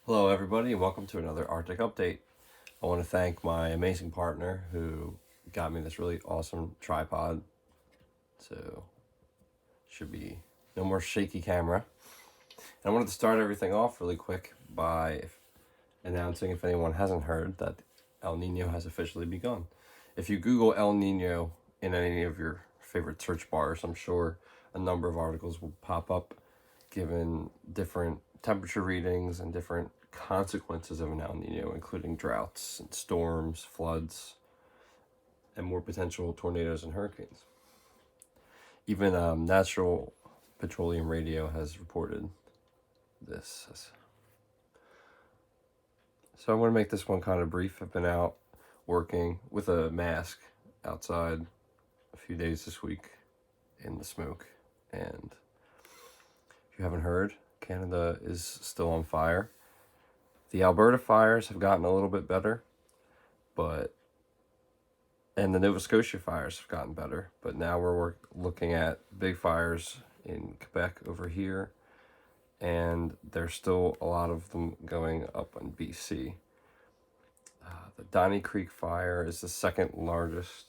Hello, everybody, and welcome to another Arctic Update. I want to thank my amazing partner who got me this really awesome tripod. So, should be no more shaky camera. And I wanted to start everything off really quick by announcing, if anyone hasn't heard, that El Nino has officially begun. If you Google El Nino in any of your favorite search bars, I'm sure a number of articles will pop up given different temperature readings and different consequences of an El Nino, including droughts and storms, floods, and more potential tornadoes and hurricanes. Even Natural Petroleum Radio has reported this. So I want to make this one kind of brief. I've been out working with a mask outside a few days this week in the smoke. And if you haven't heard, Canada is still on fire. The Alberta fires have gotten a little bit better, and the Nova Scotia fires have gotten better. But now we're looking at big fires in Quebec over here, and there's still a lot of them going up in BC. The Donny Creek fire is the second largest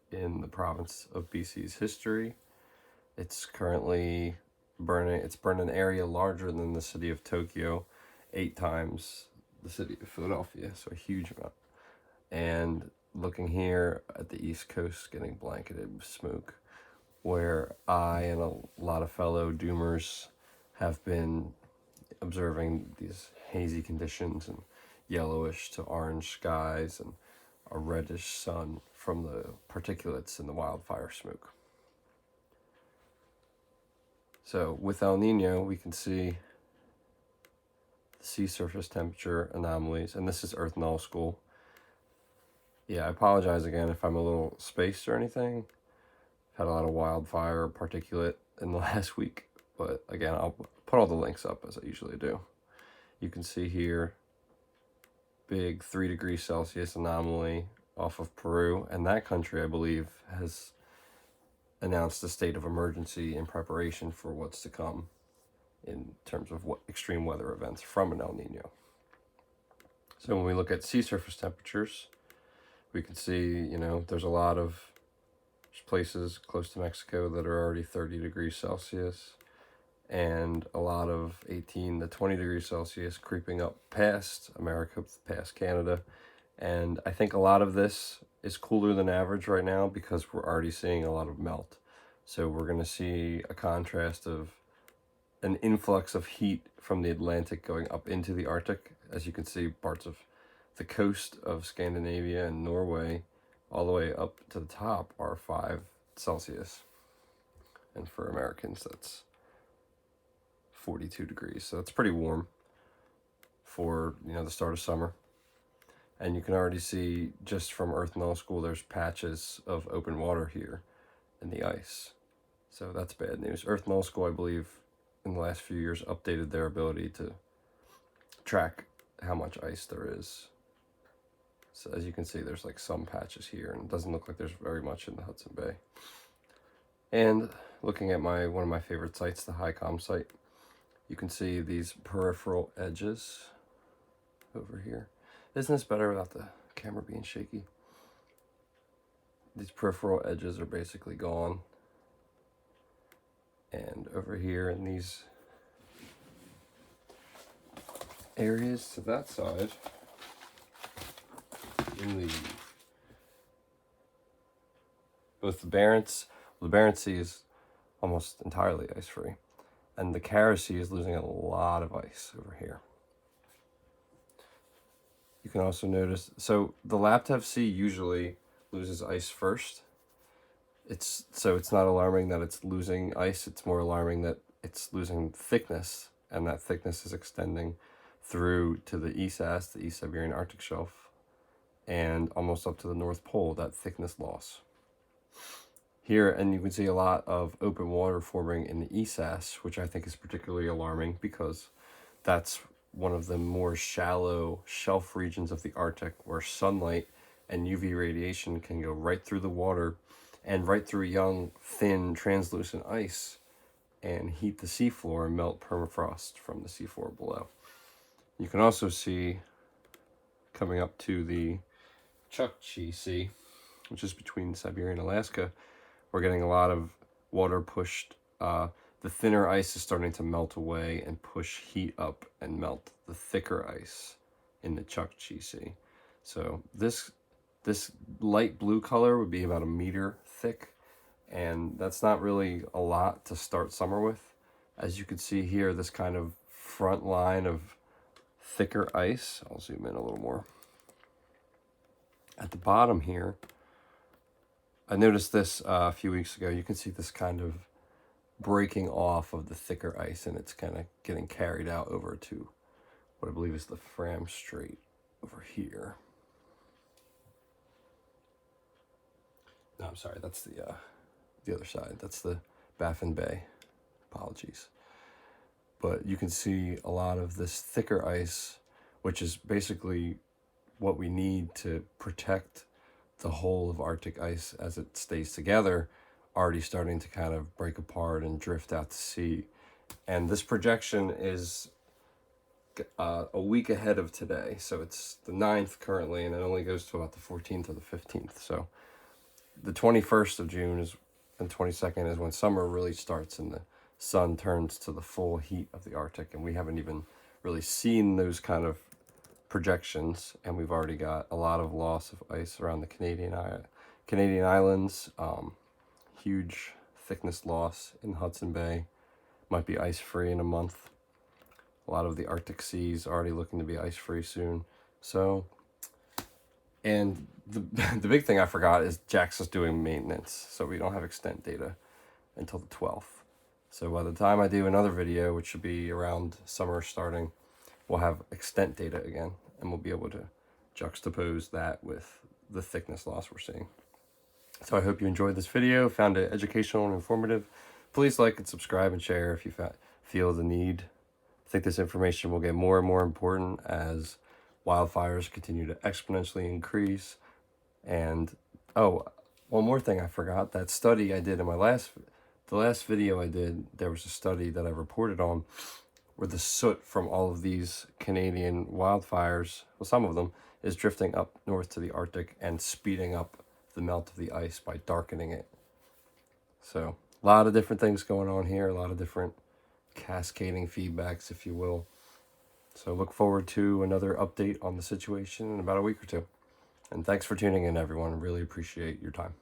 in the province of BC's history. It's currently burning. It's burned an area larger than the city of Tokyo, 8 times the city of Philadelphia, so a huge amount. And looking here at the East Coast, getting blanketed with smoke, where I and a lot of fellow doomers have been observing these hazy conditions and yellowish to orange skies and a reddish sun from the particulates in the wildfire smoke. So with El Nino, we can see the sea surface temperature anomalies, and this is Earth Null School. Yeah, I apologize again if I'm a little spaced or anything. I've had a lot of wildfire particulate in the last week, but again, I'll put all the links up as I usually do. You can see here, big 3 degrees Celsius anomaly off of Peru, and that country, I believe, has announced a state of emergency in preparation for what's to come in terms of what extreme weather events from an El Nino. So when we look at sea surface temperatures, we can see, there's a lot of places close to Mexico that are already 30 degrees Celsius, and a lot of 18 to 20 degrees Celsius creeping up past America, past Canada. And I think a lot of this is cooler than average right now because we're already seeing a lot of melt. So we're going to see a contrast of an influx of heat from the Atlantic going up into the Arctic. As you can see, parts of the coast of Scandinavia and Norway all the way up to the top are 5 Celsius. And for Americans, that's 42 degrees. So that's pretty warm for, the start of summer. And you can already see just from Earth Null School, there's patches of open water here in the ice. So that's bad news. Earth Null School, I believe, in the last few years updated their ability to track how much ice there is. So as you can see, there's like some patches here, and it doesn't look like there's very much in the Hudson Bay. And looking at one of my favorite sites, the HiCom site, you can see these peripheral edges over here. Isn't this better without the camera being shaky? These peripheral edges are basically gone. And over here in these areas to that side, in both the Barents Sea is almost entirely ice-free, and the Kara Sea is losing a lot of ice over here. You can also notice, so the Laptev Sea usually loses ice first. It's not alarming that it's losing ice. It's more alarming that it's losing thickness, and that thickness is extending through to the ESAS, the East Siberian Arctic Shelf, and almost up to the North Pole, that thickness loss. Here, and you can see a lot of open water forming in the ESAS, which I think is particularly alarming because that's one of the more shallow shelf regions of the Arctic where sunlight and UV radiation can go right through the water and right through young, thin, translucent ice and heat the seafloor and melt permafrost from the seafloor below. You can also see coming up to the Chukchi Sea, which is between Siberia and Alaska, we're getting a lot of water pushed. The thinner ice is starting to melt away and push heat up and melt the thicker ice in the Chukchi Sea. So this light blue color would be about 1 meter thick, and that's not really a lot to start summer with. As you can see here, this kind of front line of thicker ice, I'll zoom in a little more. At the bottom here, I noticed this a few weeks ago. You can see this kind of breaking off of the thicker ice, and it's kind of getting carried out over to what I believe is the Fram Strait over here. No, I'm sorry, that's the other side. That's the Baffin Bay. Apologies. But you can see a lot of this thicker ice, which is basically what we need to protect the whole of Arctic ice as it stays together, already starting to kind of break apart and drift out to sea. And this projection is a week ahead of today. So it's the 9th currently, and it only goes to about the 14th or the 15th. So the 21st of June and 22nd is when summer really starts and the sun turns to the full heat of the Arctic. And we haven't even really seen those kind of projections, and we've already got a lot of loss of ice around the Canadian islands. Huge thickness loss in Hudson Bay. Might be ice free in a month. A lot of the Arctic seas already looking to be ice free soon. So, and the big thing I forgot is JAXA's doing maintenance, so we don't have extent data until the 12th. So by the time I do another video, which should be around summer starting, we'll have extent data again, and we'll be able to juxtapose that with the thickness loss we're seeing. So I hope you enjoyed this video, found it educational and informative. Please like and subscribe and share if you feel the need. I think this information will get more and more important as wildfires continue to exponentially increase. And, oh, one more thing I forgot. That study I did in the last video I did, there was a study that I reported on where the soot from all of these Canadian wildfires, well, some of them, is drifting up north to the Arctic and speeding up the melt of the ice by darkening it. So a lot of different things going on here, a lot of different cascading feedbacks, if you will. So look forward to another update on the situation in about a week or two. And thanks for tuning in, everyone. I really appreciate your time.